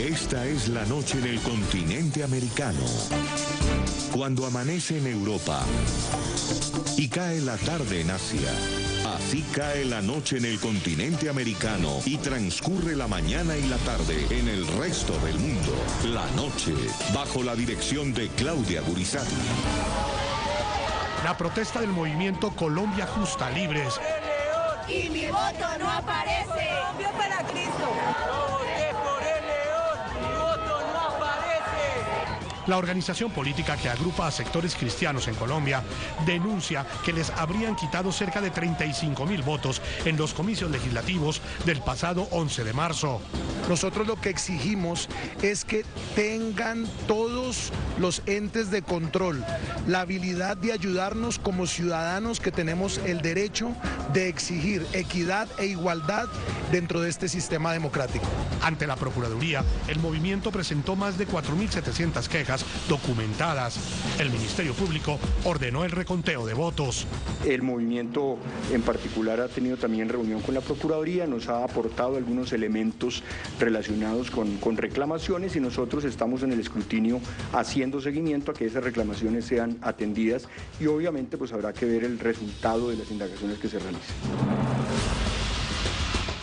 Esta es la noche en el continente americano. Cuando amanece en Europa y cae la tarde en Asia. Así cae la noche en el continente americano y transcurre la mañana y la tarde en el resto del mundo. La noche, bajo la dirección de Claudia Gurizati. La protesta del movimiento Colombia Justa Libres. Y mi voto no aparece. Colombia para Cristo. Yo voté por el león, mi voto no aparece. La organización política que agrupa a sectores cristianos en Colombia denuncia que les habrían quitado cerca de 35.000 votos en los comicios legislativos del pasado 11 de marzo. Nosotros lo que exigimos es que tengan todos los entes de control la habilidad de ayudarnos como ciudadanos que tenemos el derecho de exigir equidad e igualdad dentro de este sistema democrático. Ante la Procuraduría, el movimiento presentó más de 4.700 quejas documentadas. El Ministerio Público ordenó el reconteo de votos. El movimiento en particular ha tenido también reunión con la Procuraduría, nos ha aportado algunos elementos relacionados con reclamaciones y nosotros estamos en el escrutinio haciendo seguimiento a que esas reclamaciones sean atendidas y obviamente pues habrá que ver el resultado de las indagaciones que se realicen.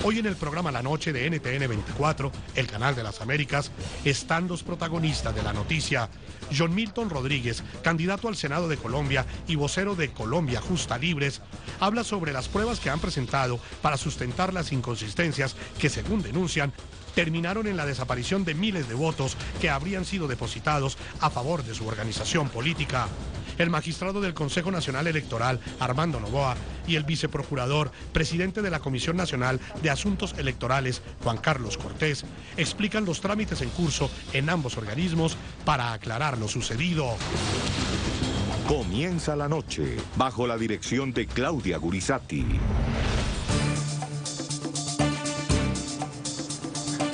Hoy en el programa La Noche de NTN 24, el canal de las Américas, están los protagonistas de la noticia. John Milton Rodríguez, candidato al Senado de Colombia y vocero de Colombia Justa Libres, habla sobre las pruebas que han presentado para sustentar las inconsistencias que, según denuncian, terminaron en la desaparición de miles de votos que habrían sido depositados a favor de su organización política. El magistrado del Consejo Nacional Electoral, Armando Noboa, y el viceprocurador, presidente de la Comisión Nacional de Asuntos Electorales, Juan Carlos Cortés, explican los trámites en curso en ambos organismos para aclarar lo sucedido. Comienza la noche, bajo la dirección de Claudia Gurizati.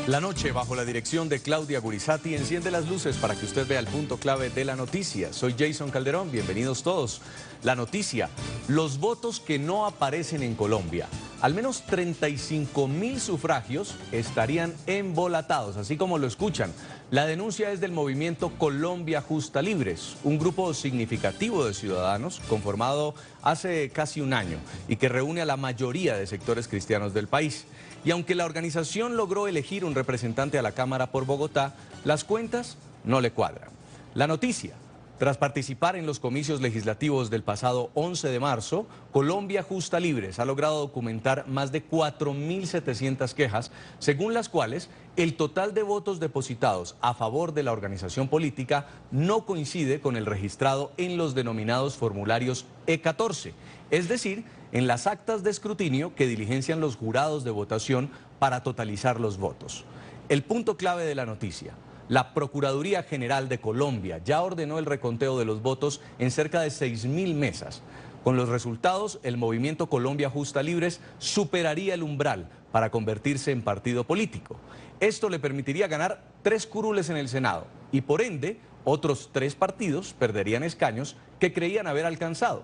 La noche, bajo la dirección de Claudia Gurizati, enciende las luces para que usted vea el punto clave de la noticia. Soy Jason Calderón, bienvenidos todos. La noticia, los votos que no aparecen en Colombia. Al menos 35.000 sufragios estarían embolatados, así como lo escuchan. La denuncia es del movimiento Colombia Justa Libres, un grupo significativo de ciudadanos conformado hace casi un año y que reúne a la mayoría de sectores cristianos del país. Y aunque la organización logró elegir un representante a la Cámara por Bogotá, las cuentas no le cuadran. La noticia, tras participar en los comicios legislativos del pasado 11 de marzo, Colombia Justa Libres ha logrado documentar más de 4.700 quejas, según las cuales el total de votos depositados a favor de la organización política no coincide con el registrado en los denominados formularios E14, es decir, en las actas de escrutinio que diligencian los jurados de votación para totalizar los votos. El punto clave de la noticia. La Procuraduría General de Colombia ya ordenó el reconteo de los votos en cerca de 6.000 mesas. Con los resultados, el movimiento Colombia Justa Libres superaría el umbral para convertirse en partido político. Esto le permitiría ganar 3 curules en el Senado y por ende, otros 3 partidos perderían escaños que creían haber alcanzado.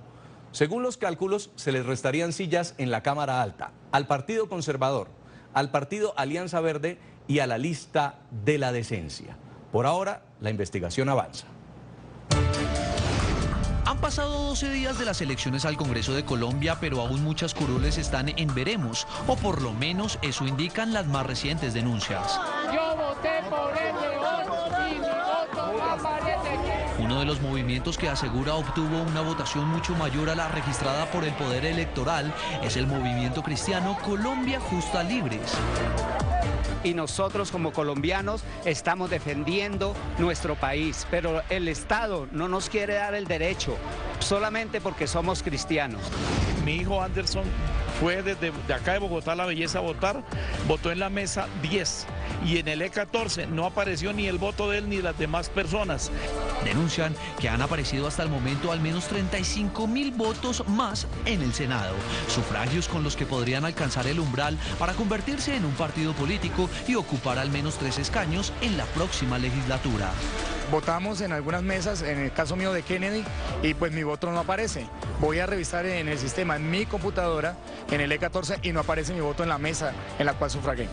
Según los cálculos, se les restarían sillas en la Cámara Alta, al Partido Conservador, al Partido Alianza Verde y a la lista de la decencia. Por ahora, la investigación avanza. Han pasado 12 días de las elecciones al Congreso de Colombia, pero aún muchas curules están en veremos, o por lo menos eso indican las más recientes denuncias. Yo voté por el león y mi voto no aparece. Uno de los movimientos que asegura obtuvo una votación mucho mayor a la registrada por el Poder Electoral es el movimiento cristiano Colombia Justa Libres. Y nosotros como colombianos estamos defendiendo nuestro país, pero el Estado no nos quiere dar el derecho solamente porque somos cristianos. Mi hijo Anderson fue desde acá de Bogotá, La Belleza, a votar, votó en la mesa 10 y en el E14 no apareció ni el voto de él ni las demás personas. Denuncian que han aparecido hasta el momento al menos 35.000 votos más en el Senado, sufragios con los que podrían alcanzar el umbral para convertirse en un partido político y ocupar al menos 3 escaños en la próxima legislatura. Votamos en algunas mesas, en el caso mío de Kennedy, y pues mi voto no aparece. Voy a revisar en el sistema, en mi computadora, en el E14, y no aparece mi voto en la mesa en la cual sufragué.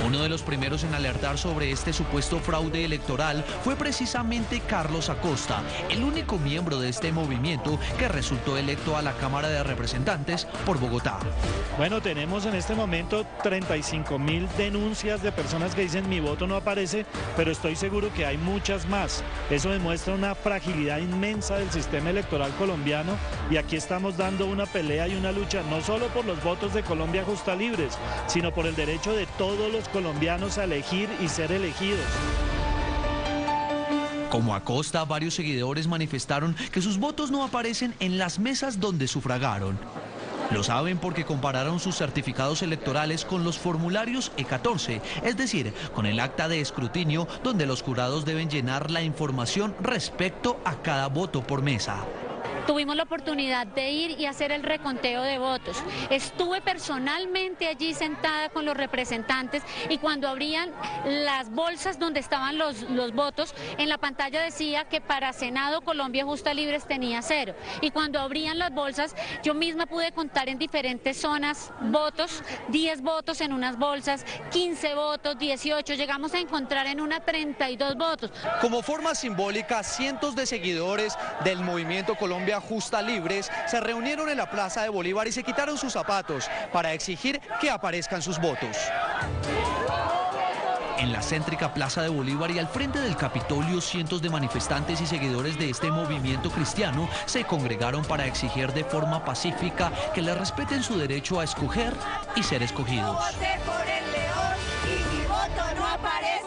Uno de los primeros en alertar sobre este supuesto fraude electoral fue precisamente Carlos Acosta, el único miembro de este movimiento que resultó electo a la Cámara de Representantes por Bogotá. Bueno, tenemos en este momento 35.000 denuncias de personas que dicen mi voto no aparece, pero estoy seguro que hay muchas más. Eso demuestra una fragilidad inmensa del sistema electoral colombiano y aquí estamos dando una pelea y una lucha no solo por los votos de Colombia Justa Libres, sino por el derecho de todos los colombianos a elegir y ser elegidos. Como Acosta, varios seguidores manifestaron que sus votos no aparecen en las mesas donde sufragaron. Lo saben porque compararon sus certificados electorales con los formularios E14, es decir, con el acta de escrutinio donde los jurados deben llenar la información respecto a cada voto por mesa. Tuvimos la oportunidad de ir y hacer el reconteo de votos. Estuve personalmente allí sentada con los representantes y cuando abrían las bolsas donde estaban los votos, en la pantalla decía que para Senado Colombia Justa Libres tenía 0. Y cuando abrían las bolsas, yo misma pude contar en diferentes zonas votos, 10 votos en unas bolsas, 15 votos, 18, llegamos a encontrar en una 32 votos. Como forma simbólica, cientos de seguidores del movimiento Colombia Justa Libres se reunieron en la Plaza de Bolívar y se quitaron sus zapatos para exigir que aparezcan sus votos. En la céntrica Plaza de Bolívar y al frente del Capitolio, cientos de manifestantes y seguidores de este movimiento cristiano se congregaron para exigir de forma pacífica que le respeten su derecho a escoger y ser escogidos. Voté por el león y mi voto no aparece.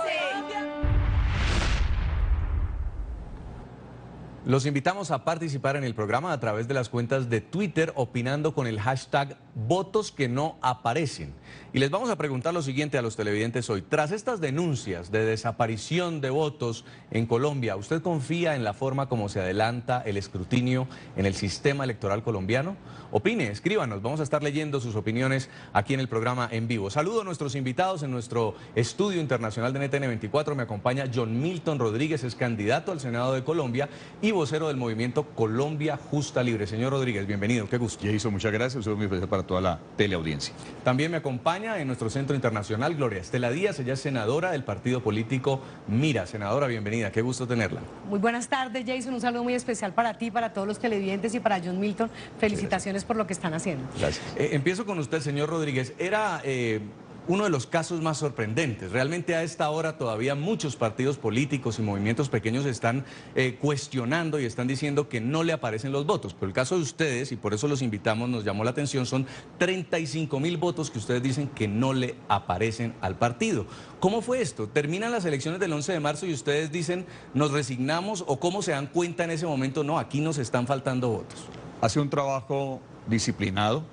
Los invitamos a participar en el programa a través de las cuentas de Twitter opinando con el hashtag votos que no aparecen. Y les vamos a preguntar lo siguiente a los televidentes hoy. Tras estas denuncias de desaparición de votos en Colombia, ¿usted confía en la forma como se adelanta el escrutinio en el sistema electoral colombiano? Opine, escríbanos, vamos a estar leyendo sus opiniones aquí en el programa en vivo. Saludo a nuestros invitados en nuestro estudio internacional de NTN 24. Me acompaña John Milton Rodríguez, es candidato al Senado de Colombia y vocero del movimiento Colombia Justa Libre. Señor Rodríguez, bienvenido, qué gusto. Jason, muchas gracias, un saludo muy especial para toda la teleaudiencia. También me acompaña en nuestro centro internacional Gloria Estela Díaz, ella es senadora del partido político Mira. Senadora, bienvenida, qué gusto tenerla. Muy buenas tardes, Jason, un saludo muy especial para ti, para todos los televidentes y para John Milton. Felicitaciones por lo que están haciendo. Gracias. Empiezo con usted, señor Rodríguez. Era uno de los casos más sorprendentes. Realmente a esta hora todavía muchos partidos políticos y movimientos pequeños están cuestionando y están diciendo que no le aparecen los votos. Pero el caso de ustedes, y por eso los invitamos, nos llamó la atención, son 35.000 votos que ustedes dicen que no le aparecen al partido. ¿Cómo fue esto? ¿Terminan las elecciones del 11 de marzo y ustedes dicen nos resignamos o cómo se dan cuenta en ese momento? No, aquí nos están faltando votos. Hace un trabajo disciplinado,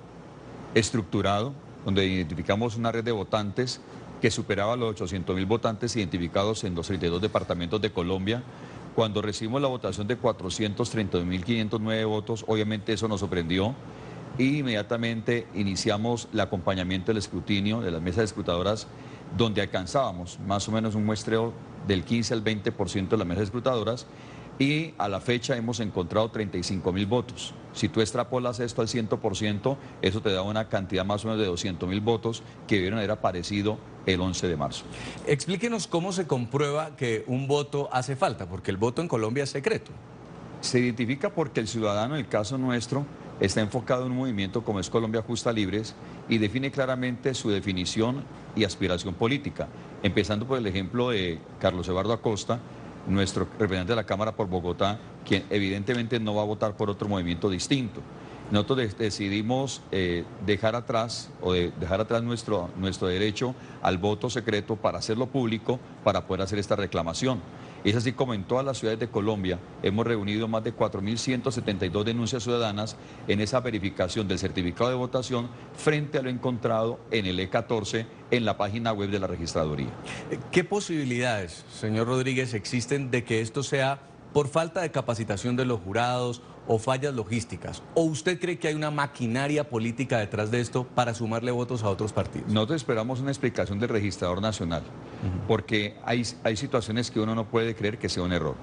estructurado, donde identificamos una red de votantes que superaba los 800.000 votantes identificados en los 32 departamentos de Colombia. Cuando recibimos la votación de 432.509 votos, obviamente eso nos sorprendió y inmediatamente iniciamos el acompañamiento del escrutinio de las mesas de escrutadoras, donde alcanzábamos más o menos un muestreo del 15 al 20% de las mesas escrutadoras y a la fecha hemos encontrado 35.000 votos. Si tú extrapolas esto al 100%, eso te da una cantidad más o menos de 200.000 votos que debieron haber aparecido el 11 de marzo. Explíquenos cómo se comprueba que un voto hace falta, porque el voto en Colombia es secreto. Se identifica porque el ciudadano, en el caso nuestro, está enfocado en un movimiento como es Colombia Justa Libres y define claramente su definición y aspiración política, empezando por el ejemplo de Carlos Eduardo Acosta, nuestro representante de la Cámara por Bogotá, quien evidentemente no va a votar por otro movimiento distinto. Nosotros decidimos dejar atrás nuestro derecho al voto secreto para hacerlo público, para poder hacer esta reclamación. Es así como en todas las ciudades de Colombia hemos reunido más de 4.172 denuncias ciudadanas en esa verificación del certificado de votación frente a lo encontrado en el E14 en la página web de la registraduría. ¿Qué posibilidades, señor Rodríguez, existen de que esto sea por falta de capacitación de los jurados o fallas logísticas? ¿O usted cree que hay una maquinaria política detrás de esto para sumarle votos a otros partidos? Nosotros esperamos una explicación del registrador nacional, porque hay situaciones que uno no puede creer que sea un error.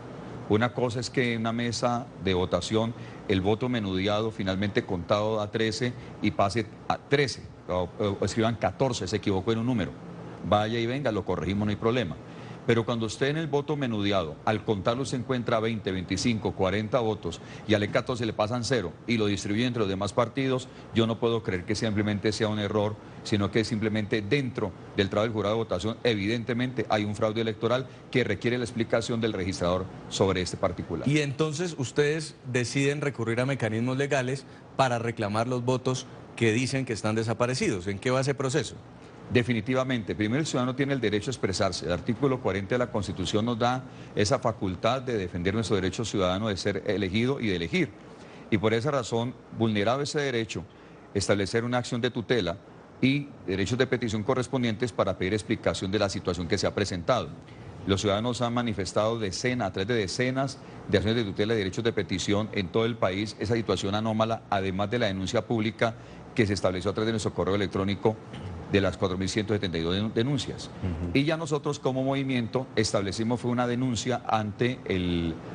Una cosa es que en una mesa de votación el voto menudeado finalmente contado a 13 y pase a 13, o escriban 14, se equivocó en un número. vaya y venga, lo corregimos, no hay problema. Pero cuando usted en el voto menudeado, al contarlo se encuentra 20, 25, 40 votos y al E14 le pasan 0 y lo distribuye entre los demás partidos, yo no puedo creer que simplemente sea un error, sino que simplemente dentro del trabajo del jurado de votación, evidentemente hay un fraude electoral que requiere la explicación del registrador sobre este particular. Y entonces ustedes deciden recurrir a mecanismos legales para reclamar los votos que dicen que están desaparecidos. ¿En qué va ese proceso? Definitivamente, primero el ciudadano tiene el derecho a expresarse. El artículo 40 de la Constitución nos da esa facultad de defender nuestro derecho ciudadano de ser elegido y de elegir. Y por esa razón, vulnerado ese derecho, establecer una acción de tutela y derechos de petición correspondientes para pedir explicación de la situación que se ha presentado. Los ciudadanos han manifestado a través de decenas de acciones de tutela y derechos de petición en todo el país esa situación anómala, además de la denuncia pública que se estableció a través de nuestro correo electrónico de las 4.172 denuncias. Y ya nosotros como movimiento establecimos una denuncia ante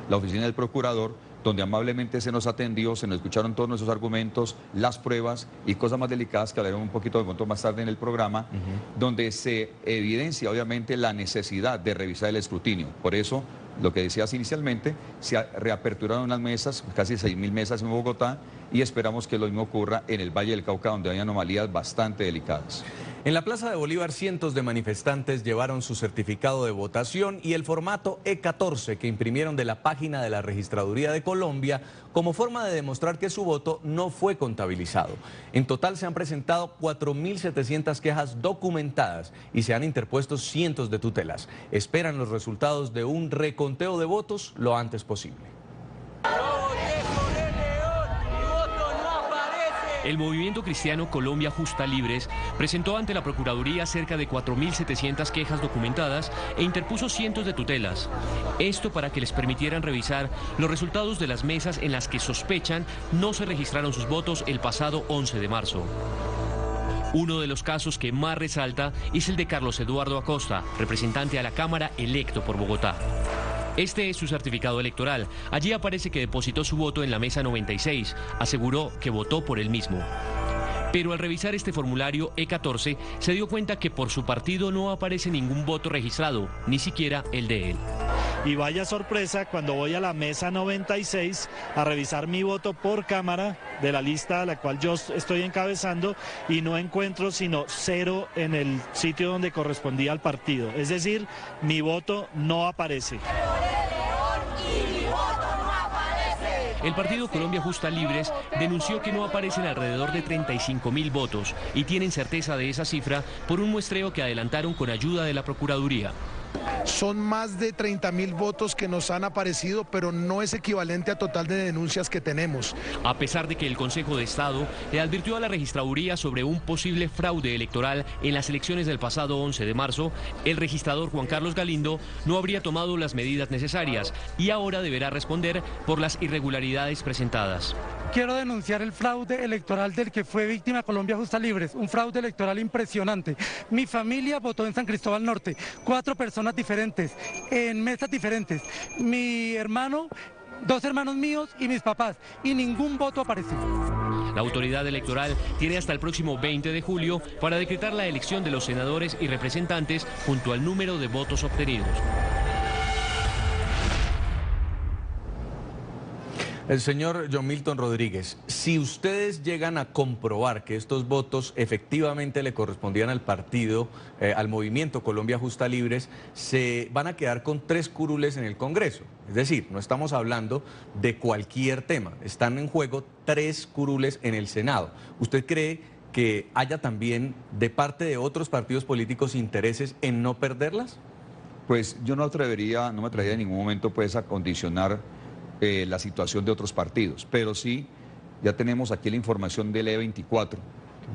la oficina del procurador, donde amablemente se nos atendió, se nos escucharon todos nuestros argumentos, las pruebas y cosas más delicadas que hablaremos un poquito de pronto más tarde en el programa, donde se evidencia obviamente la necesidad de revisar el escrutinio. Por eso, lo que decías inicialmente, se reaperturaron las mesas, casi 6.000 mesas en Bogotá, y esperamos que lo mismo ocurra en el Valle del Cauca, donde hay anomalías bastante delicadas. En la Plaza de Bolívar, cientos de manifestantes llevaron su certificado de votación y el formato E14 que imprimieron de la página de la Registraduría de Colombia como forma de demostrar que su voto no fue contabilizado. En total se han presentado 4.700 quejas documentadas y se han interpuesto cientos de tutelas. Esperan los resultados de un reconteo de votos lo antes posible. El movimiento cristiano Colombia Justa Libres presentó ante la Procuraduría cerca de 4.700 quejas documentadas e interpuso cientos de tutelas. Esto para que les permitieran revisar los resultados de las mesas en las que sospechan no se registraron sus votos el pasado 11 de marzo. Uno de los casos que más resalta es el de Carlos Eduardo Acosta, representante a la Cámara electo por Bogotá. Este es su certificado electoral. Allí aparece que depositó su voto en la mesa 96. Aseguró que votó por él mismo. Pero al revisar este formulario E14, se dio cuenta que por su partido no aparece ningún voto registrado, ni siquiera el de él. Y vaya sorpresa cuando voy a la mesa 96 a revisar mi voto por cámara de la lista a la cual yo estoy encabezando y no encuentro sino 0 en el sitio donde correspondía al partido. Es decir, mi voto no aparece. El partido Colombia Justa Libres denunció que no aparecen alrededor de 35.000 votos y tienen certeza de esa cifra por un muestreo que adelantaron con ayuda de la Procuraduría. Son más de 30.000 votos que nos han aparecido, pero no es equivalente a total de denuncias que tenemos. A pesar de que el Consejo de Estado le advirtió a la Registraduría sobre un posible fraude electoral en las elecciones del pasado 11 de marzo, el registrador Juan Carlos Galindo no habría tomado las medidas necesarias y ahora deberá responder por las irregularidades presentadas. Quiero denunciar el fraude electoral del que fue víctima Colombia Justa Libres, un fraude electoral impresionante. Mi familia votó en San Cristóbal Norte, 4 personas diferentes, en mesas diferentes. Mi hermano, 2 hermanos míos y mis papás, y ningún voto apareció. La autoridad electoral tiene hasta el próximo 20 de julio para decretar la elección de los senadores y representantes junto al número de votos obtenidos. El señor John Milton Rodríguez, si ustedes llegan a comprobar que estos votos efectivamente le correspondían al partido, al movimiento Colombia Justa Libres, se van a quedar con 3 curules en el Congreso. Es decir, no estamos hablando de cualquier tema, están en juego 3 curules en el Senado. ¿Usted cree que haya también de parte de otros partidos políticos intereses en no perderlas? Pues yo no me atrevería en ningún momento pues a condicionar la situación de otros partidos, pero sí, ya tenemos aquí la información del E24,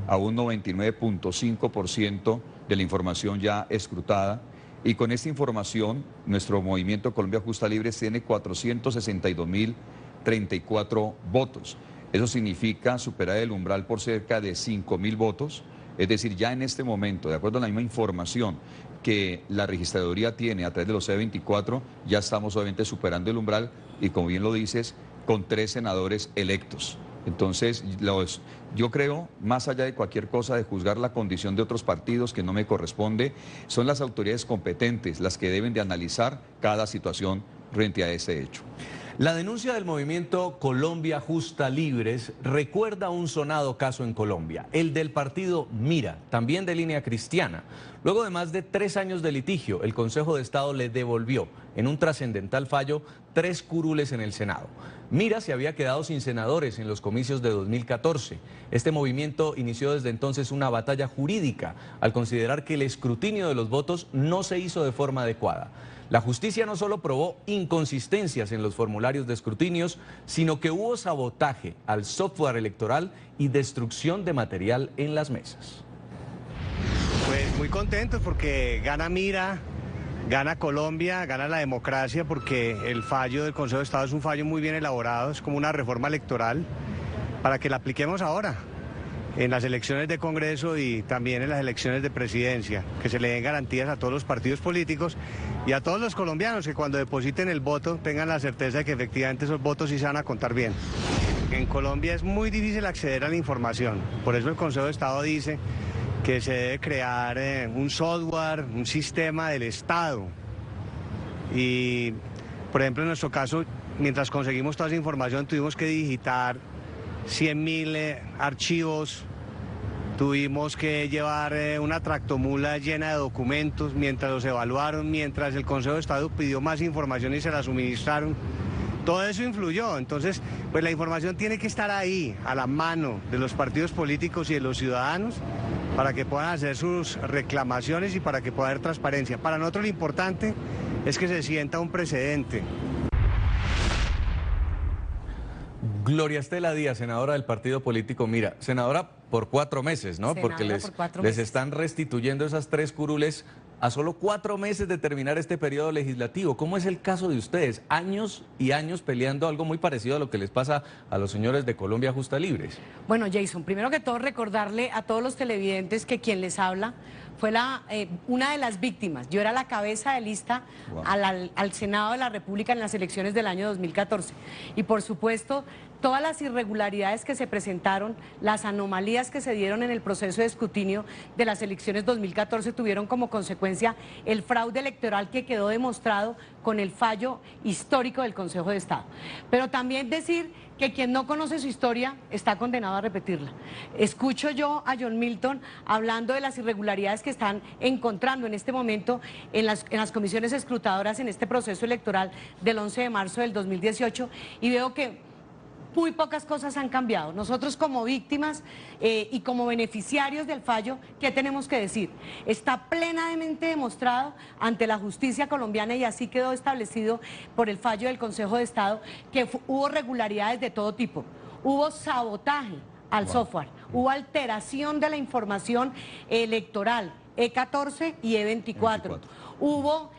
a un 99.5% de la información ya escrutada, y con esta información, nuestro movimiento Colombia Justa Libres tiene 462.034 votos. Eso significa superar el umbral por cerca de 5.000 votos, es decir, ya en este momento, de acuerdo a la misma información que la registraduría tiene a través de los C24, ya estamos obviamente superando el umbral y, como bien lo dices, con 3 senadores electos. Entonces, yo creo, más allá de cualquier cosa, de juzgar la condición de otros partidos que no me corresponde, son las autoridades competentes las que deben de analizar cada situación frente a ese hecho. La denuncia del movimiento Colombia Justa Libres recuerda un sonado caso en Colombia, el del partido Mira, también de línea cristiana. Luego de más de 3 años de litigio, el Consejo de Estado le devolvió, en un trascendental fallo, 3 curules en el Senado. Mira se había quedado sin senadores en los comicios de 2014. Este movimiento inició desde entonces una batalla jurídica al considerar que el escrutinio de los votos no se hizo de forma adecuada. La justicia no solo probó inconsistencias en los formularios de escrutinios, sino que hubo sabotaje al software electoral y destrucción de material en las mesas. Pues muy contentos porque gana Mira, gana Colombia, gana la democracia, porque el fallo del Consejo de Estado es un fallo muy bien elaborado, es como una reforma electoral para que la apliquemos ahora en las elecciones de Congreso y también en las elecciones de presidencia, que se le den garantías a todos los partidos políticos y a todos los colombianos que cuando depositen el voto tengan la certeza de que efectivamente esos votos sí se van a contar bien. En Colombia es muy difícil acceder a la información, por eso el Consejo de Estado dice que se debe crear un software, un sistema del Estado. Y, por ejemplo, en nuestro caso, mientras conseguimos toda esa información, tuvimos que digitar 100.000 archivos, tuvimos que llevar una tractomula llena de documentos mientras los evaluaron, mientras el Consejo de Estado pidió más información y se la suministraron. Todo eso influyó, entonces pues la información tiene que estar ahí, a la mano de los partidos políticos y de los ciudadanos, para que puedan hacer sus reclamaciones y para que pueda haber transparencia. Para nosotros lo importante es que se sienta un precedente. Gloria Estela Díaz, senadora del partido político Mira, senadora por 4 meses, ¿no? Senadora Porque por les están restituyendo esas 3 curules a solo 4 meses de terminar este periodo legislativo. ¿Cómo es el caso de ustedes? Años y años peleando algo muy parecido a lo que les pasa a los señores de Colombia Justa Libres. Bueno, Jason, primero que todo recordarle a todos los televidentes que quien les habla fue una de las víctimas. Yo era la cabeza de lista al Senado de la República en las elecciones del año 2014. Y por supuesto, todas las irregularidades que se presentaron, las anomalías que se dieron en el proceso de escrutinio de las elecciones 2014 tuvieron como consecuencia el fraude electoral que quedó demostrado con el fallo histórico del Consejo de Estado. Pero también decir que quien no conoce su historia está condenado a repetirla. Escucho yo a John Milton hablando de las irregularidades que están encontrando en este momento en las comisiones escrutadoras en este proceso electoral del 11 de marzo del 2018 y veo que muy pocas cosas han cambiado. Nosotros como víctimas y como beneficiarios del fallo, ¿qué tenemos que decir? Está plenamente demostrado ante la justicia colombiana y así quedó establecido por el fallo del Consejo de Estado que hubo irregularidades de todo tipo. Hubo sabotaje al software, hubo alteración de la información electoral, E14 y E24. Hubo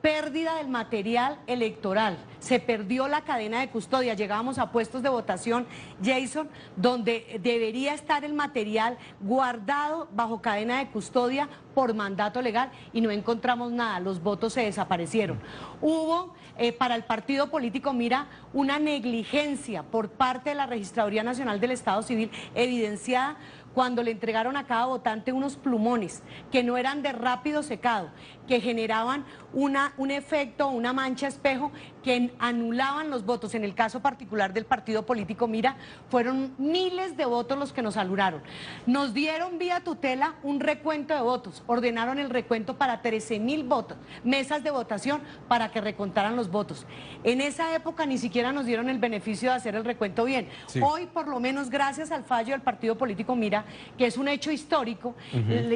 pérdida del material electoral, se perdió la cadena de custodia, llegábamos a puestos de votación, Jason, donde debería estar el material guardado bajo cadena de custodia por mandato legal y no encontramos nada, los votos se desaparecieron. Hubo para el partido político Mira una negligencia por parte de la Registraduría Nacional del Estado Civil evidenciada cuando le entregaron a cada votante unos plumones que no eran de rápido secado, que generaban un efecto, una mancha espejo que anulaban los votos. En el caso particular del partido político Mira, fueron miles de votos los que nos anularon. Nos dieron vía tutela un recuento de votos, ordenaron el recuento para 13.000 votos, mesas de votación para que recontaran los votos. En esa época ni siquiera nos dieron el beneficio de hacer el recuento bien. Sí. Hoy, por lo menos gracias al fallo del partido político Mira, que es un hecho histórico,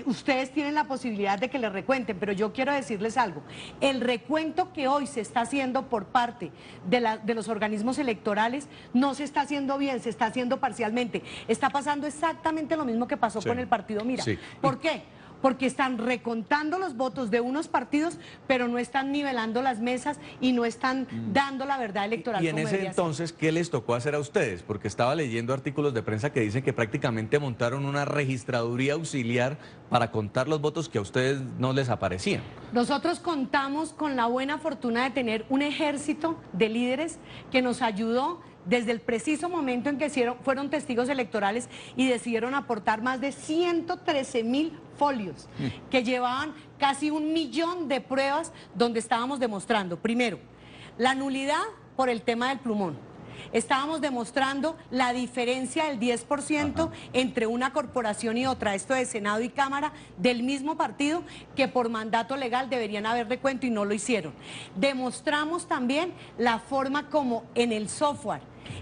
ustedes tienen la posibilidad de que le recuenten, pero yo quiero decirles algo. El recuento que hoy se está haciendo por parte de los organismos electorales no se está haciendo bien, se está haciendo parcialmente. Está pasando exactamente lo mismo que pasó con el partido Mira. Sí. ¿Por qué? Porque están recontando los votos de unos partidos, pero no están nivelando las mesas y no están dando la verdad electoral. Y en ese entonces, ¿qué les tocó hacer a ustedes? Porque estaba leyendo artículos de prensa que dicen que prácticamente montaron una registraduría auxiliar para contar los votos que a ustedes no les aparecían. Nosotros contamos con la buena fortuna de tener un ejército de líderes que nos ayudó desde el preciso momento en que fueron testigos electorales y decidieron aportar más de 113.000 folios, que llevaban casi 1 millón de pruebas donde estábamos demostrando, primero, la nulidad por el tema del plumón. Estábamos demostrando la diferencia del 10% entre una corporación y otra, esto de Senado y Cámara, del mismo partido, que por mandato legal deberían haber recuento y no lo hicieron. Demostramos también la forma como en el software,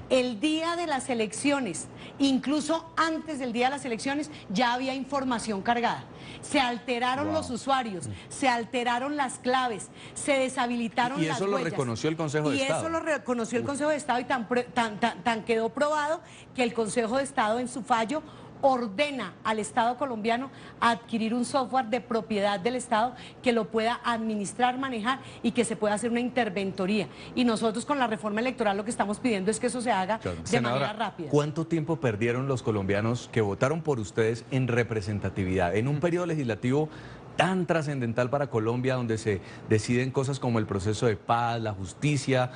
el día de las elecciones, incluso antes del día de las elecciones, ya había información cargada. Se alteraron los usuarios, se alteraron las claves, se deshabilitaron las huellas. Y eso lo reconoció el Consejo de Estado. Y eso lo reconoció el Consejo de Estado y tan quedó probado que el Consejo de Estado en su fallo ordena al Estado colombiano adquirir un software de propiedad del Estado que lo pueda administrar, manejar y que se pueda hacer una interventoría. Y nosotros con la reforma electoral lo que estamos pidiendo es que eso se haga de manera rápida. ¿Cuánto tiempo perdieron los colombianos que votaron por ustedes en representatividad? En un periodo legislativo tan trascendental para Colombia, donde se deciden cosas como el proceso de paz, la justicia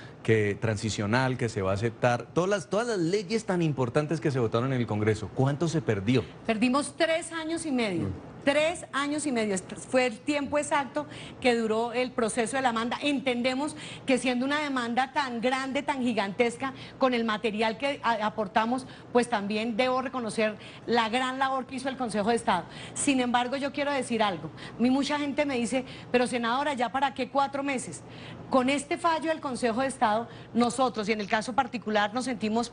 transicional que se va a aceptar, todas las leyes tan importantes que se votaron en el Congreso. ¿Cuánto se perdió? Perdimos 3 años y medio. 3 años y medio fue el tiempo exacto que duró el proceso de la demanda. Entendemos que siendo una demanda tan grande, tan gigantesca, con el material que aportamos, pues también debo reconocer la gran labor que hizo el Consejo de Estado. Sin embargo, yo quiero decir algo. A mí mucha gente me dice, pero senadora, ¿ya para qué 4 meses? Con este fallo del Consejo de Estado, nosotros, y en el caso particular, nos sentimos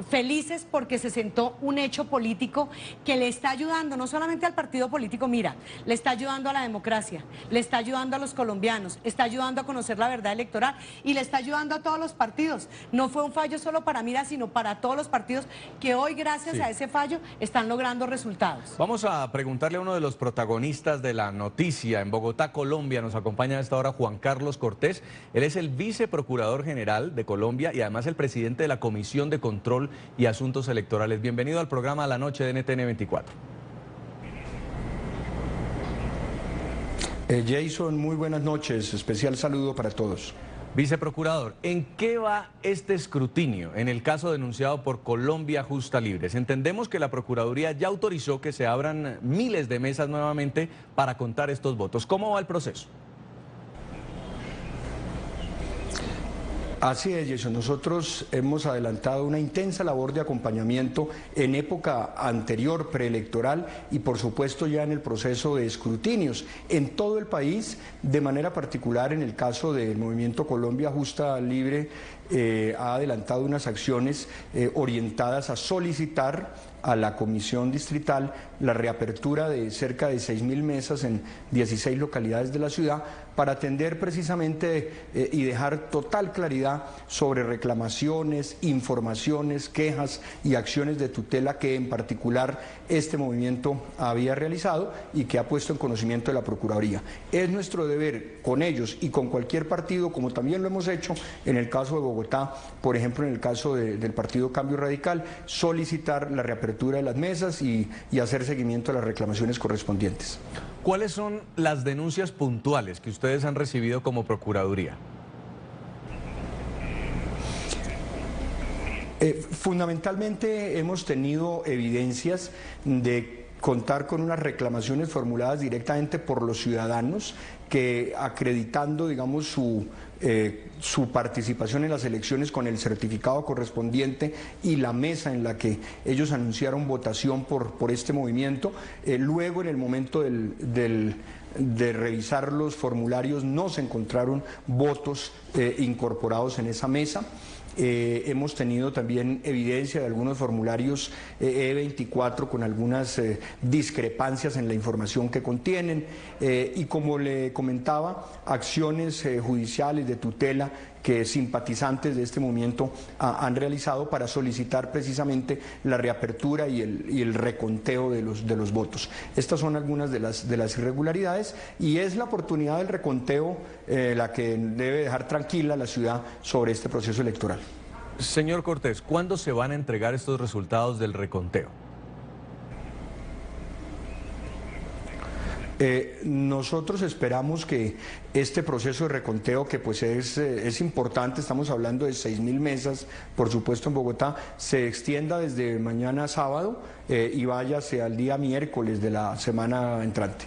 felices porque se sentó un hecho político que le está ayudando no solamente al partido político, mira, le está ayudando a la democracia, le está ayudando a los colombianos, está ayudando a conocer la verdad electoral y le está ayudando a todos los partidos. No fue un fallo solo para Mira, sino para todos los partidos que hoy, gracias a ese fallo, están logrando resultados. Vamos a preguntarle a uno de los protagonistas de la noticia en Bogotá, Colombia. Nos acompaña a esta hora Juan Carlos Cortés. Él es el viceprocurador general de Colombia y además el presidente de la Comisión de Control y Asuntos Electorales. Bienvenido al programa La Noche de NTN 24. Jason, muy buenas noches. Especial saludo para todos. Viceprocurador, ¿en qué va este escrutinio en el caso denunciado por Colombia Justa Libres? Entendemos que la Procuraduría ya autorizó que se abran miles de mesas nuevamente para contar estos votos. ¿Cómo va el proceso? Así es, Jason. Nosotros hemos adelantado una intensa labor de acompañamiento en época anterior, preelectoral, y por supuesto ya en el proceso de escrutinios en todo el país, de manera particular en el caso del Movimiento Colombia Justa Libre, ha adelantado unas acciones orientadas a solicitar a la Comisión Distrital la reapertura de cerca de 6.000 mesas en 16 localidades de la ciudad para atender precisamente y dejar total claridad sobre reclamaciones, informaciones, quejas y acciones de tutela que en particular este movimiento había realizado y que ha puesto en conocimiento de la Procuraduría. Es nuestro deber con ellos y con cualquier partido, como también lo hemos hecho en el caso de Bogotá, por ejemplo en el caso del Partido Cambio Radical, solicitar la reapertura de las mesas y hacer seguimiento a las reclamaciones correspondientes. ¿Cuáles son las denuncias puntuales que ustedes han recibido como Procuraduría? Fundamentalmente hemos tenido evidencias de contar con unas reclamaciones formuladas directamente por los ciudadanos que, acreditando, digamos, su participación en las elecciones con el certificado correspondiente y la mesa en la que ellos anunciaron votación por este movimiento, luego en el momento de revisar los formularios no se encontraron votos incorporados en esa mesa. Hemos tenido también evidencia de algunos formularios E24 con algunas discrepancias en la información que contienen y, como le comentaba, acciones judiciales de tutela que simpatizantes de este movimiento han realizado para solicitar precisamente la reapertura y el reconteo de los votos. Estas son algunas de las irregularidades y es la oportunidad del reconteo la que debe dejar tranquila a la ciudad sobre este proceso electoral. Señor Cortés, ¿cuándo se van a entregar estos resultados del reconteo? Nosotros esperamos que este proceso de reconteo, que pues es importante, estamos hablando de 6.000 mesas, por supuesto en Bogotá, se extienda desde mañana sábado y vaya hacia el día miércoles de la semana entrante.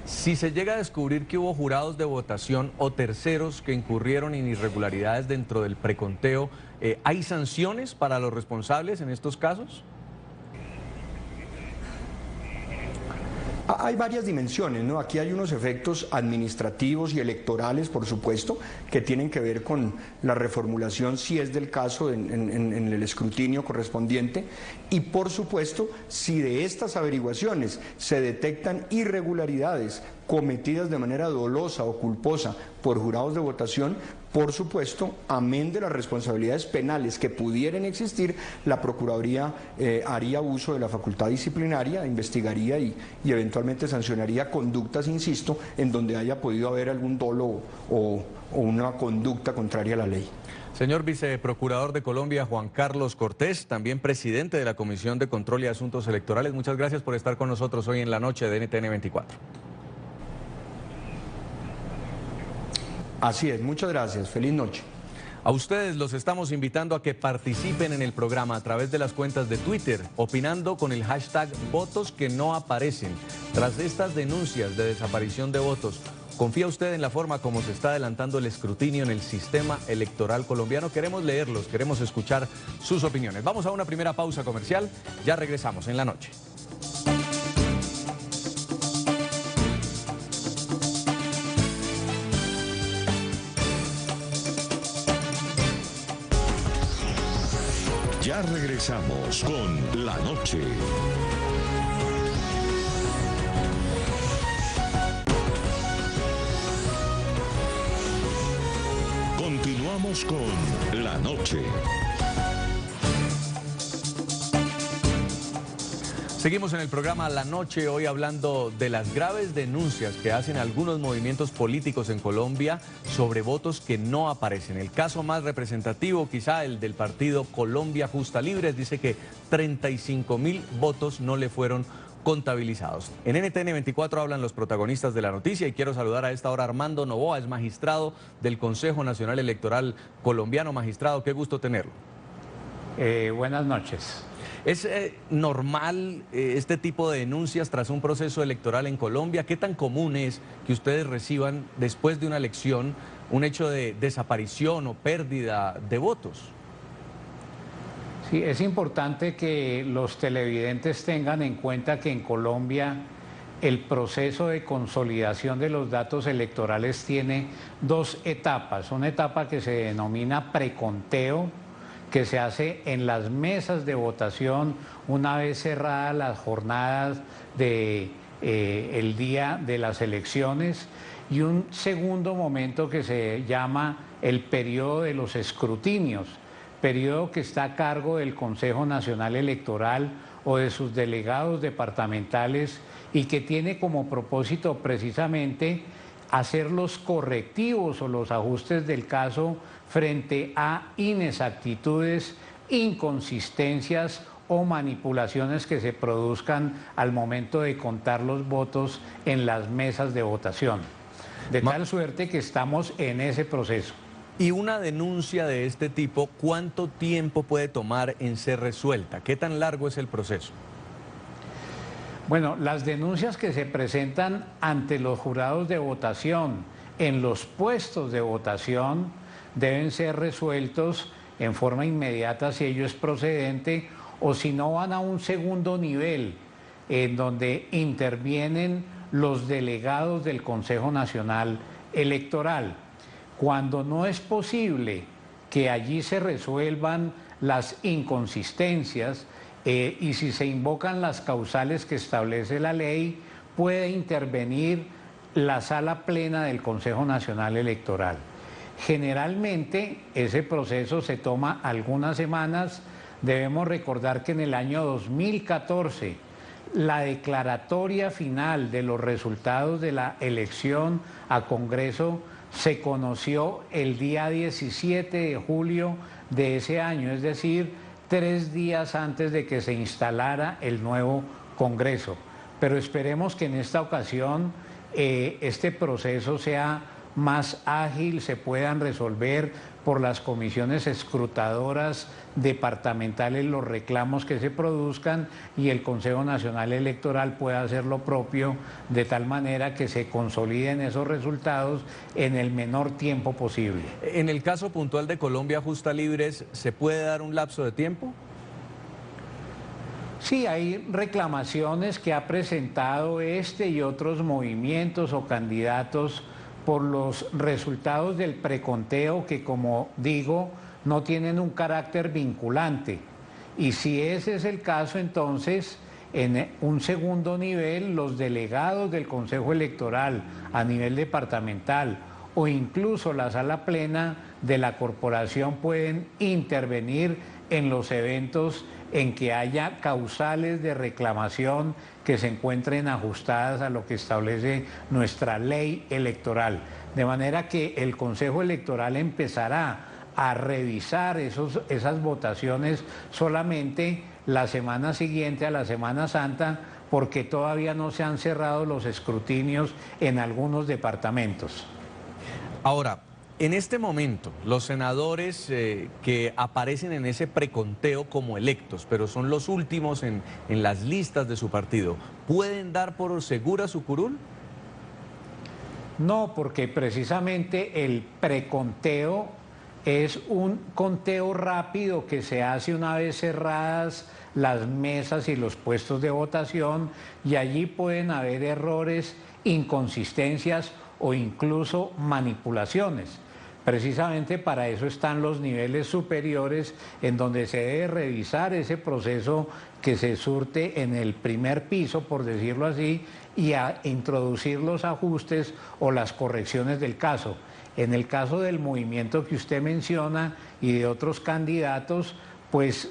Si se llega a descubrir que hubo jurados de votación o terceros que incurrieron en irregularidades dentro del preconteo, ¿hay sanciones para los responsables en estos casos? Hay varias dimensiones, ¿no? Aquí hay unos efectos administrativos y electorales, por supuesto, que tienen que ver con la reformulación, si es del caso, en el escrutinio correspondiente, y por supuesto, si de estas averiguaciones se detectan irregularidades cometidas de manera dolosa o culposa por jurados de votación, por supuesto, amén de las responsabilidades penales que pudieran existir, la Procuraduría haría uso de la facultad disciplinaria, investigaría y eventualmente sancionaría conductas, insisto, en donde haya podido haber algún dolo o una conducta contraria a la ley. Señor Viceprocurador de Colombia, Juan Carlos Cortés, también presidente de la Comisión de Control y Asuntos Electorales, muchas gracias por estar con nosotros hoy en la noche de NTN 24. Así es, muchas gracias, feliz noche. A ustedes los estamos invitando a que participen en el programa a través de las cuentas de Twitter, opinando con el hashtag votos que no aparecen. Tras estas denuncias de desaparición de votos, ¿confía usted en la forma como se está adelantando el escrutinio en el sistema electoral colombiano? Queremos leerlos, queremos escuchar sus opiniones. Vamos a una primera pausa comercial, ya regresamos en la noche. Ya regresamos con La Noche. Continuamos con La Noche. Seguimos en el programa La Noche, hoy hablando de las graves denuncias que hacen algunos movimientos políticos en Colombia sobre votos que no aparecen. El caso más representativo, quizá el del partido Colombia Justa Libres, dice que 35.000 votos no le fueron contabilizados. En NTN 24 hablan los protagonistas de la noticia y quiero saludar a esta hora a Armando Novoa, es magistrado del Consejo Nacional Electoral Colombiano. Magistrado, qué gusto tenerlo. Buenas noches. ¿Es normal este tipo de denuncias tras un proceso electoral en Colombia? ¿Qué tan común es que ustedes reciban después de una elección un hecho de desaparición o pérdida de votos? Sí, es importante que los televidentes tengan en cuenta que en Colombia el proceso de consolidación de los datos electorales tiene dos etapas. Una etapa que se denomina preconteo, que se hace en las mesas de votación una vez cerradas las jornadas el día de las elecciones, y un segundo momento que se llama el periodo de los escrutinios, periodo que está a cargo del Consejo Nacional Electoral o de sus delegados departamentales y que tiene como propósito precisamente hacer los correctivos o los ajustes del caso frente a inexactitudes, inconsistencias o manipulaciones que se produzcan al momento de contar los votos en las mesas de votación. De tal suerte que estamos en ese proceso. Y una denuncia de este tipo, ¿cuánto tiempo puede tomar en ser resuelta? ¿Qué tan largo es el proceso? Bueno, las denuncias que se presentan ante los jurados de votación en los puestos de votación deben ser resueltos en forma inmediata si ello es procedente, o si no van a un segundo nivel en donde intervienen los delegados del Consejo Nacional Electoral. Cuando no es posible que allí se resuelvan las inconsistencias y si se invocan las causales que establece la ley, puede intervenir la sala plena del Consejo Nacional Electoral. Generalmente ese proceso se toma algunas semanas. Debemos recordar que en el año 2014 la declaratoria final de los resultados de la elección a Congreso se conoció el día 17 de julio de ese año, es decir, 3 días antes de que se instalara el nuevo Congreso. Pero esperemos que en esta ocasión este proceso sea más ágil, se puedan resolver por las comisiones escrutadoras departamentales los reclamos que se produzcan y el Consejo Nacional Electoral pueda hacer lo propio de tal manera que se consoliden esos resultados en el menor tiempo posible. En el caso puntual de Colombia Justa Libres, ¿se puede dar un lapso de tiempo? Sí, hay reclamaciones que ha presentado este y otros movimientos o candidatos por los resultados del preconteo que, como digo, no tienen un carácter vinculante. Y si ese es el caso, entonces, en un segundo nivel, los delegados del Consejo Electoral a nivel departamental o incluso la sala plena de la corporación pueden intervenir en los eventos en que haya causales de reclamación que se encuentren ajustadas a lo que establece nuestra ley electoral. De manera que el Consejo Electoral empezará a revisar esas votaciones solamente la semana siguiente a la Semana Santa, porque todavía no se han cerrado los escrutinios en algunos departamentos. Ahora, en este momento, los senadores que aparecen en ese preconteo como electos, pero son los últimos en las listas de su partido, ¿pueden dar por segura su curul? No, porque precisamente el preconteo es un conteo rápido que se hace una vez cerradas las mesas y los puestos de votación, y allí pueden haber errores, inconsistencias o incluso manipulaciones. Precisamente para eso están los niveles superiores, en donde se debe revisar ese proceso que se surte en el primer piso, por decirlo así, y a introducir los ajustes o las correcciones del caso. En el caso del movimiento que usted menciona y de otros candidatos, pues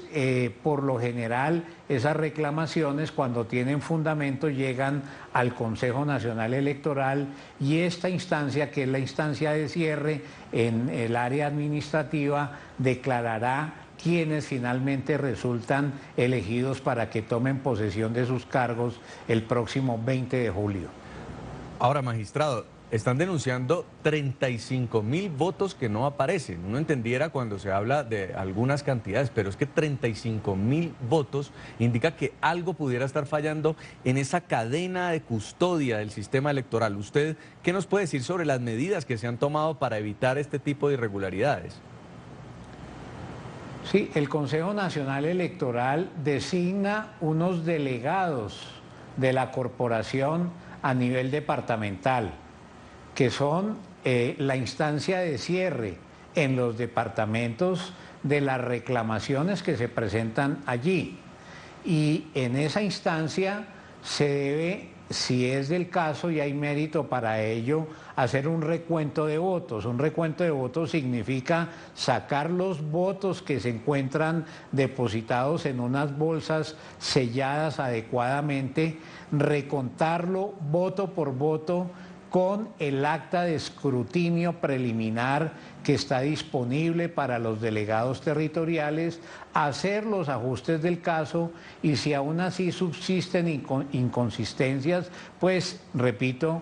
por lo general esas reclamaciones, cuando tienen fundamento, llegan al Consejo Nacional Electoral, y esta instancia, que es la instancia de cierre en el área administrativa, declarará quiénes finalmente resultan elegidos para que tomen posesión de sus cargos el próximo 20 de julio. Ahora, magistrado, están denunciando 35.000 votos que no aparecen. Uno entendiera cuando se habla de algunas cantidades, pero es que 35.000 votos indica que algo pudiera estar fallando en esa cadena de custodia del sistema electoral. ¿Usted qué nos puede decir sobre las medidas que se han tomado para evitar este tipo de irregularidades? Sí, el Consejo Nacional Electoral designa unos delegados de la corporación a nivel departamental, que son la instancia de cierre en los departamentos de las reclamaciones que se presentan allí. Y en esa instancia se debe, si es del caso y hay mérito para ello, hacer un recuento de votos. Un recuento de votos significa sacar los votos que se encuentran depositados en unas bolsas selladas adecuadamente, recontarlo voto por voto con el acta de escrutinio preliminar que está disponible para los delegados territoriales, hacer los ajustes del caso, y si aún así subsisten inconsistencias, pues, repito,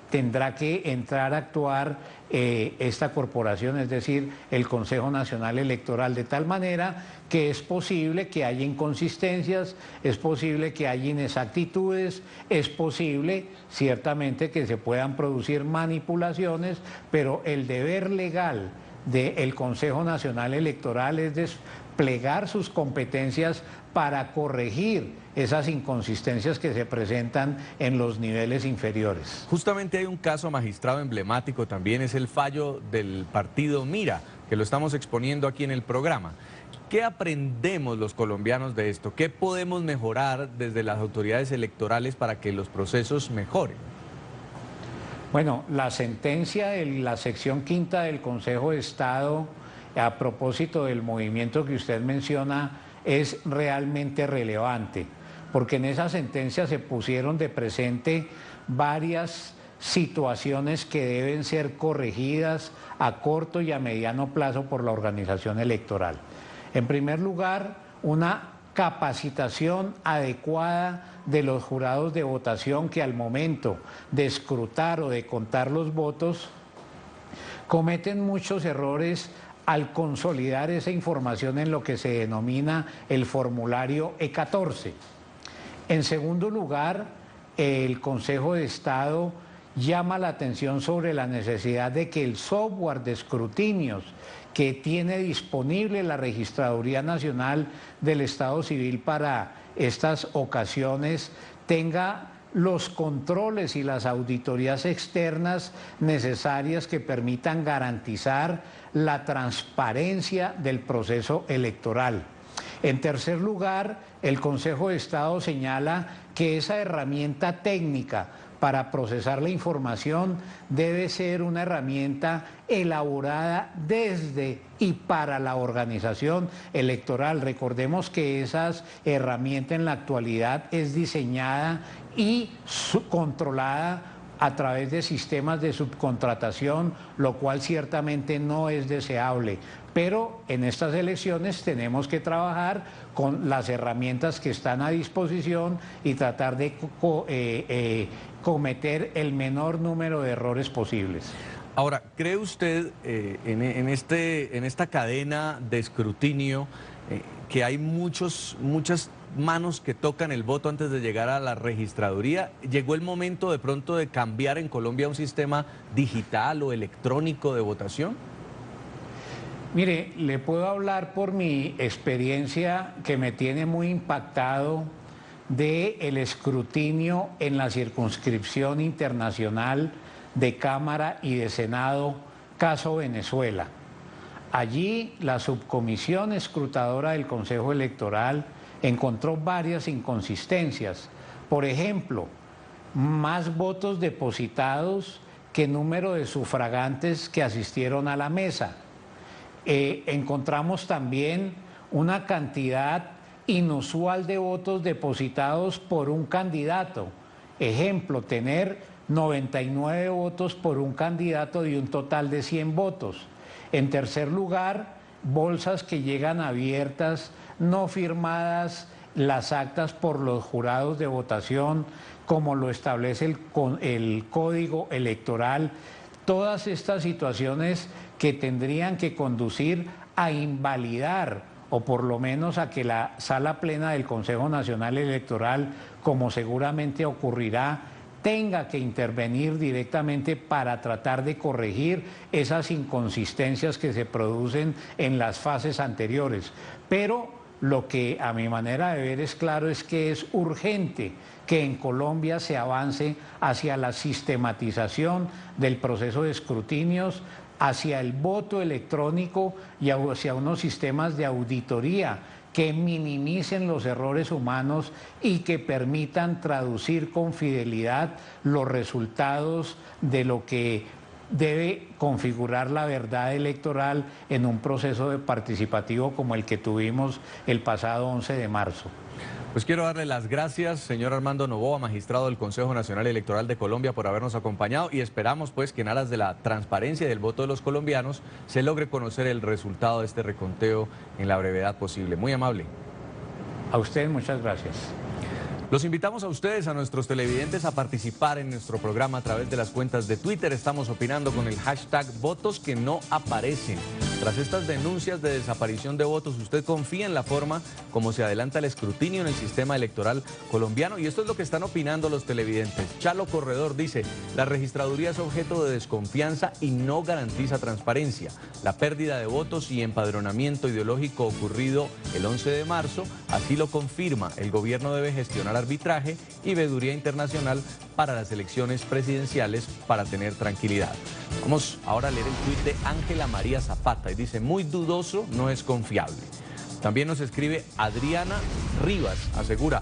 tendrá que entrar a actuar esta corporación, es decir, el Consejo Nacional Electoral, de tal manera que es posible que haya inconsistencias, es posible que haya inexactitudes, es posible ciertamente que se puedan producir manipulaciones, pero el deber legal del Consejo Nacional Electoral es desplegar sus competencias para corregir esas inconsistencias que se presentan en los niveles inferiores. Justamente hay un caso, magistrado, emblemático también, es el fallo del partido Mira, que lo estamos exponiendo aquí en el programa. ¿Qué aprendemos los colombianos de esto? ¿Qué podemos mejorar desde las autoridades electorales para que los procesos mejoren? Bueno, la sentencia de la sección quinta del Consejo de Estado, a propósito del movimiento que usted menciona, es realmente relevante, porque en esa sentencia se pusieron de presente varias situaciones que deben ser corregidas a corto y a mediano plazo por la organización electoral. En primer lugar, una capacitación adecuada de los jurados de votación que al momento de escrutar o de contar los votos cometen muchos errores al consolidar esa información en lo que se denomina el formulario E14. En segundo lugar, el Consejo de Estado llama la atención sobre la necesidad de que el software de escrutinios que tiene disponible la Registraduría Nacional del Estado Civil para estas ocasiones tenga los controles y las auditorías externas necesarias que permitan garantizar la transparencia del proceso electoral. En tercer lugar, el Consejo de Estado señala que esa herramienta técnica para procesar la información debe ser una herramienta elaborada desde y para la organización electoral. Recordemos que esa herramienta en la actualidad es diseñada y controlada a través de sistemas de subcontratación, lo cual ciertamente no es deseable. Pero en estas elecciones tenemos que trabajar con las herramientas que están a disposición y tratar de cometer el menor número de errores posibles. Ahora, ¿cree usted en esta cadena de escrutinio que hay muchas manos que tocan el voto antes de llegar a la registraduría? ¿Llegó el momento de pronto de cambiar en Colombia un sistema digital o electrónico de votación? Mire, le puedo hablar por mi experiencia que me tiene muy impactado del escrutinio en la circunscripción internacional de Cámara y de Senado, caso Venezuela. Allí la subcomisión escrutadora del Consejo Electoral encontró varias inconsistencias. Por ejemplo, más votos depositados que número de sufragantes que asistieron a la mesa. Encontramos también una cantidad inusual de votos depositados por un candidato. Ejemplo, tener 99 votos por un candidato de un total de 100 votos. En tercer lugar, bolsas que llegan abiertas, no firmadas las actas por los jurados de votación, como lo establece el Código Electoral. Todas estas situaciones que tendrían que conducir a invalidar o por lo menos a que la Sala Plena del Consejo Nacional Electoral, como seguramente ocurrirá, tenga que intervenir directamente para tratar de corregir esas inconsistencias que se producen en las fases anteriores. Pero lo que a mi manera de ver es claro es que es urgente que en Colombia se avance hacia la sistematización del proceso de escrutinios, hacia el voto electrónico y hacia unos sistemas de auditoría que minimicen los errores humanos y que permitan traducir con fidelidad los resultados de lo que debe configurar la verdad electoral en un proceso participativo como el que tuvimos el pasado 11 de marzo. Pues quiero darle las gracias, señor Armando Noboa, magistrado del Consejo Nacional Electoral de Colombia, por habernos acompañado y esperamos pues que en aras de la transparencia y del voto de los colombianos se logre conocer el resultado de este reconteo en la brevedad posible. Muy amable. A usted muchas gracias. Los invitamos a ustedes, a nuestros televidentes, a participar en nuestro programa a través de las cuentas de Twitter. Estamos opinando con el hashtag votos que no aparecen. Tras estas denuncias de desaparición de votos, ¿usted confía en la forma como se adelanta el escrutinio en el sistema electoral colombiano? Y esto es lo que están opinando los televidentes. Chalo Corredor dice: la registraduría es objeto de desconfianza y no garantiza transparencia. La pérdida de votos y empadronamiento ideológico ocurrido el 11 de marzo, así lo confirma. El gobierno debe gestionar arbitraje y veeduría internacional para las elecciones presidenciales para tener tranquilidad. Vamos ahora a leer el tuit de Ángela María Zapata y dice: muy dudoso, no es confiable. También nos escribe Adriana Rivas, asegura: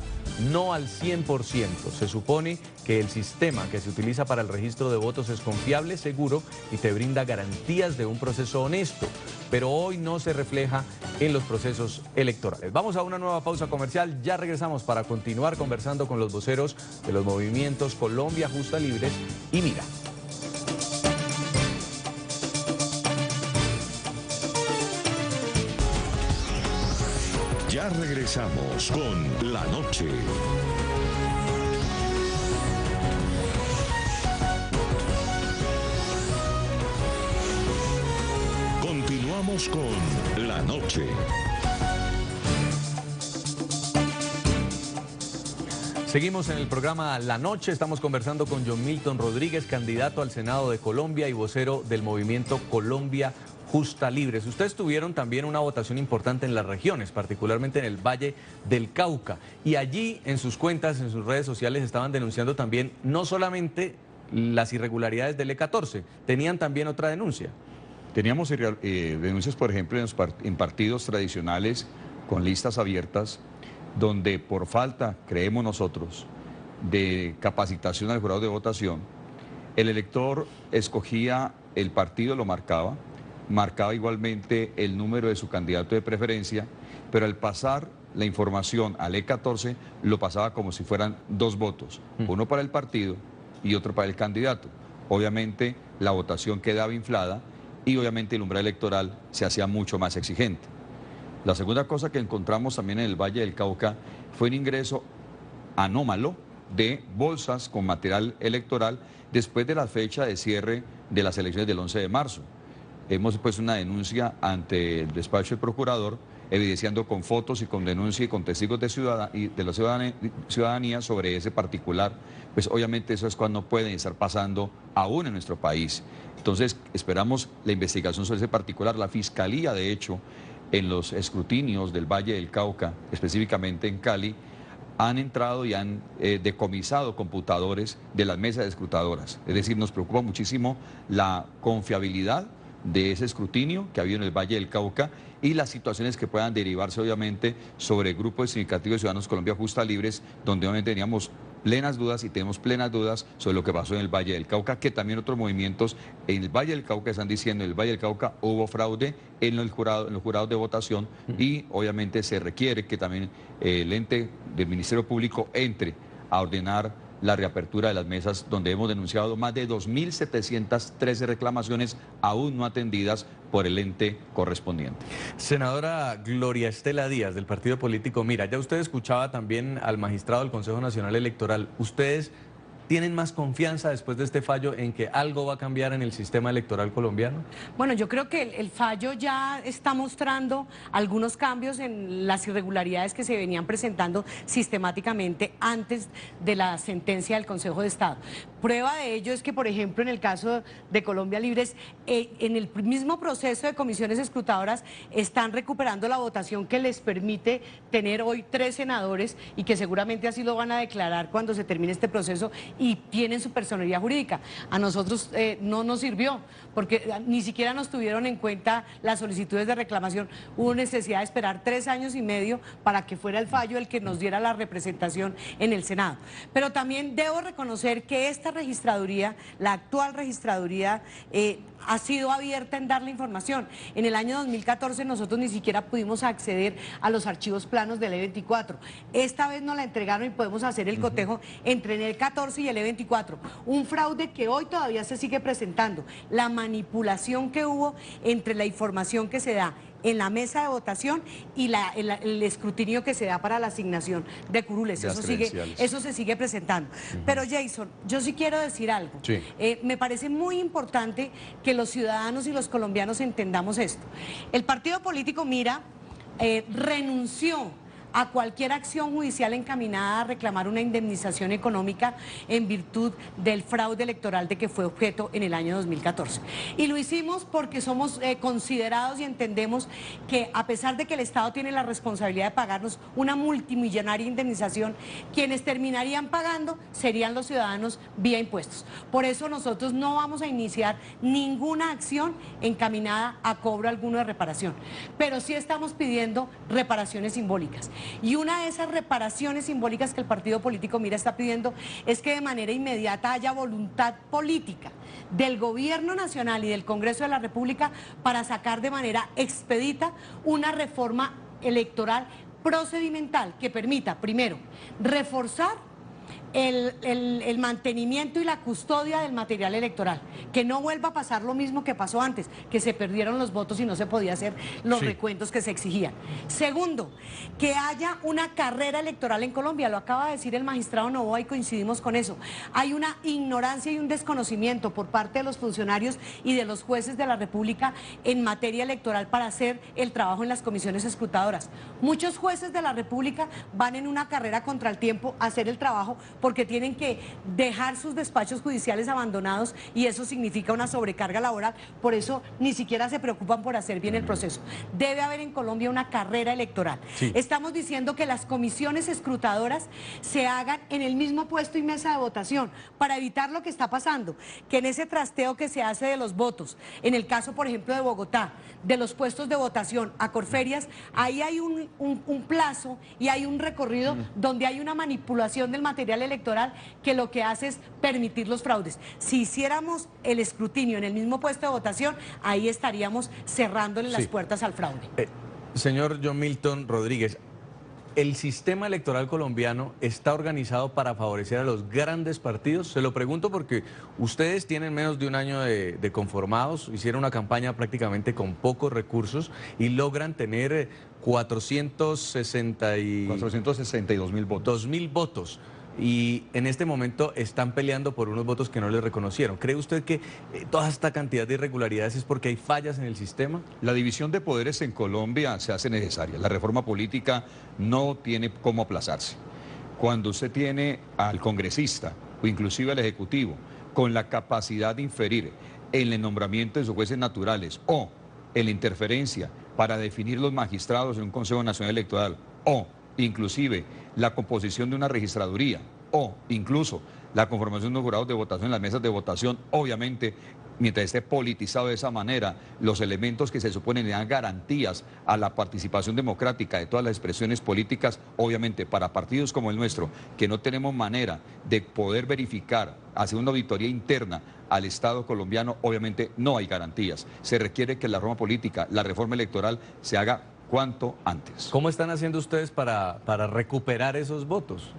no al 100%. Se supone que el sistema que se utiliza para el registro de votos es confiable, seguro y te brinda garantías de un proceso honesto, pero hoy no se refleja en los procesos electorales. Vamos a una nueva pausa comercial, ya regresamos para continuar conversando con los voceros de los movimientos Colombia Justa Libres y Mira. Ya regresamos con La Noche. Continuamos con La Noche. Seguimos en el programa La Noche, estamos conversando con John Milton Rodríguez, candidato al Senado de Colombia y vocero del movimiento Colombia Justa Libres. Ustedes tuvieron también una votación importante en las regiones, particularmente en el Valle del Cauca, y allí en sus cuentas, en sus redes sociales estaban denunciando también no solamente las irregularidades del E14, tenían también otra denuncia. Teníamos denuncias, por ejemplo, en partidos tradicionales con listas abiertas, donde por falta, creemos nosotros, de capacitación al jurado de votación, el elector escogía el partido, lo marcaba igualmente el número de su candidato de preferencia, pero al pasar la información al E14 lo pasaba como si fueran dos votos, uno para el partido y otro para el candidato. Obviamente la votación quedaba inflada y obviamente el umbral electoral se hacía mucho más exigente. La segunda cosa que encontramos también en el Valle del Cauca fue un ingreso anómalo de bolsas con material electoral después de la fecha de cierre de las elecciones del 11 de marzo. Hemos puesto una denuncia ante el despacho del procurador, evidenciando con fotos y con denuncia y con testigos de la ciudadanía sobre ese particular. Pues obviamente eso es cuando no pueden estar pasando aún en nuestro país. Entonces esperamos la investigación sobre ese particular. La Fiscalía, de hecho, en los escrutinios del Valle del Cauca, específicamente en Cali, han entrado y han decomisado computadores de las mesas escrutadoras. Es decir, nos preocupa muchísimo la confiabilidad de ese escrutinio que ha habido en el Valle del Cauca y las situaciones que puedan derivarse obviamente sobre grupos significativos de Ciudadanos Colombia Justa Libres, donde obviamente teníamos plenas dudas y tenemos plenas dudas sobre lo que pasó en el Valle del Cauca, que también otros movimientos en el Valle del Cauca están diciendo en el Valle del Cauca hubo fraude en los jurados de votación y obviamente se requiere que también el ente del Ministerio Público entre a ordenar la reapertura de las mesas, donde hemos denunciado más de 2.713 reclamaciones aún no atendidas por el ente correspondiente. Senadora Gloria Estela Díaz, del partido político Mira, ya usted escuchaba también al magistrado del Consejo Nacional Electoral. ¿Ustedes tienen más confianza después de este fallo en que algo va a cambiar en el sistema electoral colombiano? Bueno, yo creo que el fallo ya está mostrando algunos cambios en las irregularidades que se venían presentando sistemáticamente antes de la sentencia del Consejo de Estado. Prueba de ello es que, por ejemplo, en el caso de Colombia Libres, en el mismo proceso de comisiones escrutadoras están recuperando la votación que les permite tener hoy 3 senadores y que seguramente así lo van a declarar cuando se termine este proceso y tienen su personería jurídica. A nosotros no nos sirvió porque ni siquiera nos tuvieron en cuenta las solicitudes de reclamación. Hubo necesidad de esperar 3 años y medio para que fuera el fallo el que nos diera la representación en el Senado. Pero también debo reconocer que esta registraduría, la actual registraduría, ha sido abierta en dar la información. En el año 2014 nosotros ni siquiera pudimos acceder a los archivos planos del E24. Esta vez nos la entregaron y podemos hacer el cotejo entre el E14 y el E24. Un fraude que hoy todavía se sigue presentando. La manipulación que hubo entre la información que se da en la mesa de votación y el escrutinio que se da para la asignación de curules. Eso se sigue presentando. Pero Jason, yo sí quiero decir algo. Sí. Me parece muy importante que los ciudadanos y los colombianos entendamos esto. El partido político Mira renunció a cualquier acción judicial encaminada a reclamar una indemnización económica en virtud del fraude electoral de que fue objeto en el año 2014. Y lo hicimos porque somos considerados y entendemos que a pesar de que el Estado tiene la responsabilidad de pagarnos una multimillonaria indemnización, quienes terminarían pagando serían los ciudadanos vía impuestos. Por eso nosotros no vamos a iniciar ninguna acción encaminada a cobro alguno de reparación, pero sí estamos pidiendo reparaciones simbólicas. Y una de esas reparaciones simbólicas que el partido político Mira está pidiendo es que de manera inmediata haya voluntad política del Gobierno Nacional y del Congreso de la República para sacar de manera expedita una reforma electoral procedimental que permita, primero, reforzar el mantenimiento y la custodia del material electoral, que no vuelva a pasar lo mismo que pasó antes, que se perdieron los votos y no se podía hacer los recuentos que se exigían. Segundo, que haya una carrera electoral en Colombia, lo acaba de decir el magistrado Noboa y coincidimos con eso. Hay una ignorancia y un desconocimiento por parte de los funcionarios y de los jueces de la República en materia electoral para hacer el trabajo en las comisiones escrutadoras. Muchos jueces de la República van en una carrera contra el tiempo a hacer el trabajo porque tienen que dejar sus despachos judiciales abandonados y eso significa una sobrecarga laboral, por eso ni siquiera se preocupan por hacer bien el proceso. Debe haber en Colombia una carrera electoral. Estamos diciendo que las comisiones escrutadoras se hagan en el mismo puesto y mesa de votación para evitar lo que está pasando, que en ese trasteo que se hace de los votos, en el caso por ejemplo de Bogotá, de los puestos de votación a Corferias, ahí hay un plazo y hay un recorrido donde hay una manipulación del material electoral que lo que hace es permitir los fraudes. Si hiciéramos el escrutinio en el mismo puesto de votación, ahí estaríamos cerrándole las puertas al fraude. Señor John Milton Rodríguez, ¿el sistema electoral colombiano está organizado para favorecer a los grandes partidos? Se lo pregunto porque ustedes tienen menos de un año de conformados, hicieron una campaña prácticamente con pocos recursos y logran tener 462.000 votos. 2.000 votos. Y en este momento están peleando por unos votos que no les reconocieron. ¿Cree usted que toda esta cantidad de irregularidades es porque hay fallas en el sistema? La división de poderes en Colombia se hace necesaria. La reforma política no tiene cómo aplazarse. Cuando usted tiene al congresista o inclusive al ejecutivo con la capacidad de inferir en el nombramiento de sus jueces naturales o en la interferencia para definir los magistrados en un Consejo Nacional Electoral o inclusive la composición de una registraduría o incluso la conformación de unos jurados de votación en las mesas de votación, obviamente, mientras esté politizado de esa manera, los elementos que se suponen le dan garantías a la participación democrática de todas las expresiones políticas, obviamente para partidos como el nuestro, que no tenemos manera de poder verificar, hacer una auditoría interna al Estado colombiano, obviamente no hay garantías. Se requiere que la reforma política, la reforma electoral se haga cuanto antes. ¿Cómo están haciendo ustedes para recuperar esos votos?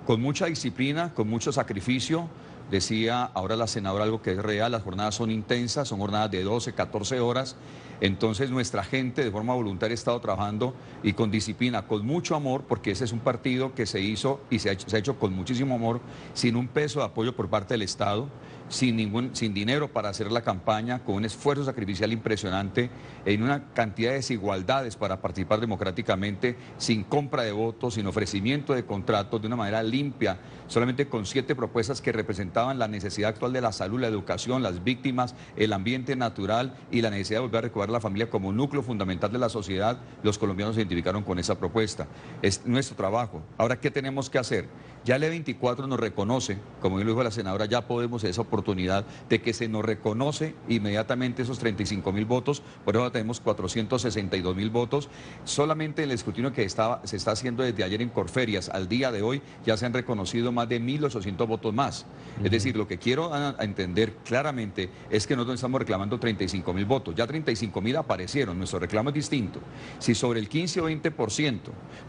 Con mucha disciplina, con mucho sacrificio. Decía ahora la senadora algo que es real, las jornadas son intensas, son jornadas de 12, 14 horas. Entonces nuestra gente de forma voluntaria ha estado trabajando y con disciplina, con mucho amor, porque ese es un partido que se hizo y se ha hecho con muchísimo amor, sin un peso de apoyo por parte del Estado, sin dinero para hacer la campaña, con un esfuerzo sacrificial impresionante, en una cantidad de desigualdades para participar democráticamente, sin compra de votos, sin ofrecimiento de contratos, de una manera limpia, solamente con 7 propuestas que representaban la necesidad actual de la salud, la educación, las víctimas, el ambiente natural y la necesidad de volver a recuperar la familia como núcleo fundamental de la sociedad. Los colombianos se identificaron con esa propuesta. Es nuestro trabajo. Ahora, ¿qué tenemos que hacer? Ya el E24 nos reconoce, como lo dijo la senadora, ya podemos esa oportunidad de que se nos reconoce inmediatamente esos 35.000 votos, por eso tenemos 462.000 votos. Solamente el escrutinio que se está haciendo desde ayer en Corferias al día de hoy ya se han reconocido más de 1.800 votos más. Es decir, lo que quiero entender claramente es que nosotros estamos reclamando 35.000 votos, ya 35.000 aparecieron, nuestro reclamo es distinto. Si sobre el 15 o 20%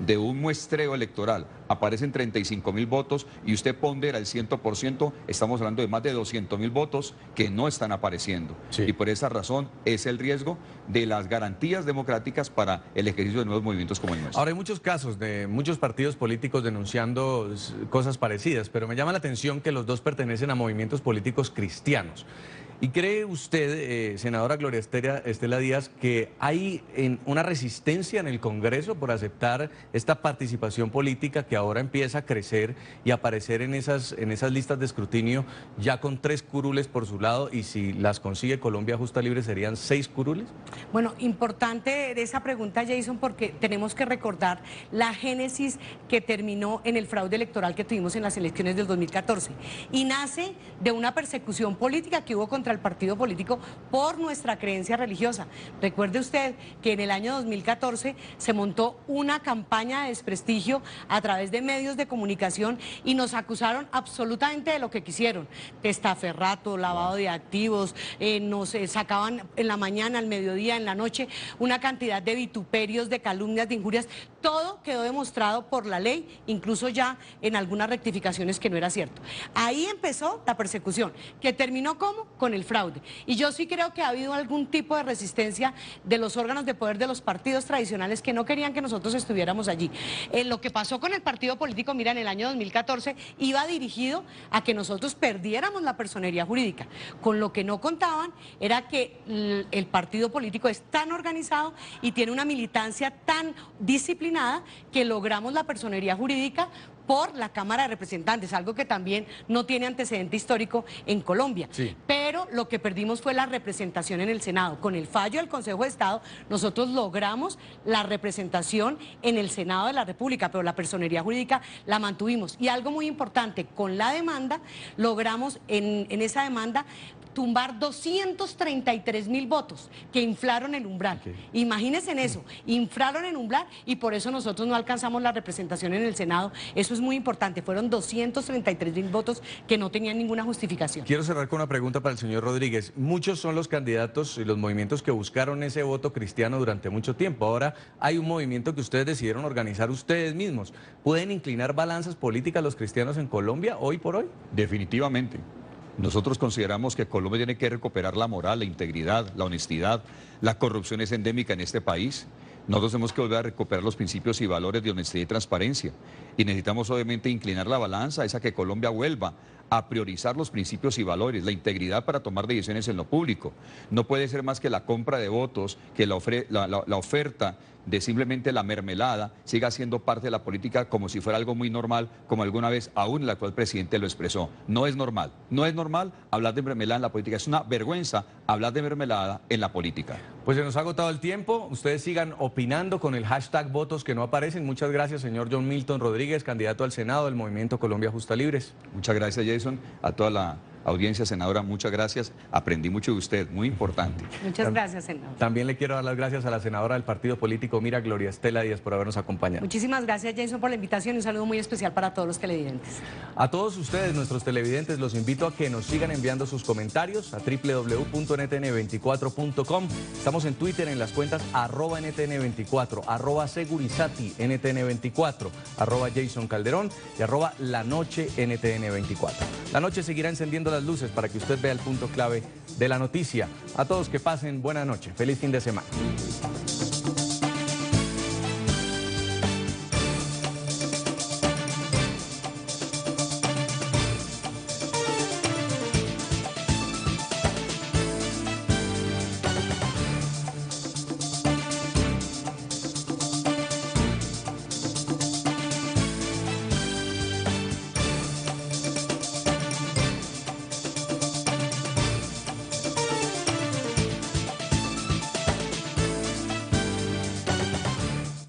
de un muestreo electoral aparecen 35.000 votos y usted pondera el 100%, estamos hablando de más de 200.000 votos que no están apareciendo. Y por esa razón es el riesgo de las garantías democráticas para el ejercicio de nuevos movimientos como el nuestro. Ahora hay muchos casos de muchos partidos políticos denunciando cosas parecidas, pero me llama la atención que los dos pertenecen a movimientos políticos cristianos. ¿Y cree usted, senadora Gloria Estela Díaz, que hay una resistencia en el Congreso por aceptar esta participación política que ahora empieza a crecer y aparecer en esas listas de escrutinio ya con 3 curules por su lado, y si las consigue Colombia Justa Libre serían 6 curules? Bueno, importante de esa pregunta, Jason, porque tenemos que recordar la génesis que terminó en el fraude electoral que tuvimos en las elecciones del 2014 y nace de una persecución política que hubo contra el partido político por nuestra creencia religiosa. Recuerde usted que en el año 2014 se montó una campaña de desprestigio a través de medios de comunicación y nos acusaron absolutamente de lo que quisieron: testaferrato, lavado de activos, nos sacaban en la mañana, al mediodía, en la noche, una cantidad de vituperios, de calumnias, de injurias. todo quedó demostrado por la ley, incluso ya en algunas rectificaciones que no era cierto. Ahí empezó la persecución, que terminó ¿cómo? Con el fraude. Y yo sí creo que ha habido algún tipo de resistencia de los órganos de poder de los partidos tradicionales que no querían que nosotros estuviéramos allí. Lo que pasó con el partido político, mira, en el año 2014 iba dirigido a que nosotros perdiéramos la personería jurídica. Con lo que no contaban era que el partido político es tan organizado y tiene una militancia tan disciplinada que logramos la personería jurídica por la Cámara de Representantes, algo que también no tiene antecedente histórico en Colombia. Sí. Pero lo que perdimos fue la representación en el Senado. Con el fallo del Consejo de Estado, nosotros logramos la representación en el Senado de la República, pero la personería jurídica la mantuvimos. Y algo muy importante, con la demanda, logramos en esa demanda tumbar 233.000 votos que inflaron el umbral. Okay. Imagínense en eso, inflaron el umbral y por eso nosotros no alcanzamos la representación en el Senado. Eso es muy importante, fueron 233.000 votos que no tenían ninguna justificación. Quiero cerrar con una pregunta para el señor Rodríguez. Muchos son los candidatos y los movimientos que buscaron ese voto cristiano durante mucho tiempo. Ahora hay un movimiento que ustedes decidieron organizar ustedes mismos. ¿Pueden inclinar balanzas políticas los cristianos en Colombia hoy por hoy? Definitivamente. Nosotros consideramos que Colombia tiene que recuperar la moral, la integridad, la honestidad. La corrupción es endémica en este país. Nosotros tenemos que volver a recuperar los principios y valores de honestidad y transparencia. Y necesitamos obviamente inclinar la balanza, esa que Colombia vuelva a priorizar los principios y valores, la integridad para tomar decisiones en lo público. No puede ser más que la compra de votos, que la oferta de simplemente la mermelada siga siendo parte de la política como si fuera algo muy normal, como alguna vez aún el actual presidente lo expresó. No es normal, no es normal hablar de mermelada en la política, es una vergüenza hablar de mermelada en la política. Pues se nos ha agotado el tiempo, ustedes sigan opinando con el hashtag votos que no aparecen. Muchas gracias, señor John Milton Rodríguez, candidato al Senado del Movimiento Colombia Justa Libres. Muchas gracias, Jason, a toda la audiencia, senadora, muchas gracias. Aprendí mucho de usted, muy importante. Muchas gracias, senador. También le quiero dar las gracias a la senadora del partido político Mira, Gloria Estela Díaz, por habernos acompañado. Muchísimas gracias, Jason, por la invitación y un saludo muy especial para todos los televidentes. A todos ustedes, nuestros televidentes, los invito a que nos sigan enviando sus comentarios a www.ntn24.com. Estamos en Twitter en las cuentas @NTN24, @Segurizati NTN24, @Jason Calderón y @LaNocheNTN24. La noche seguirá encendiendo las luces para que usted vea el punto clave de la noticia. A todos que pasen buena noche. Feliz fin de semana.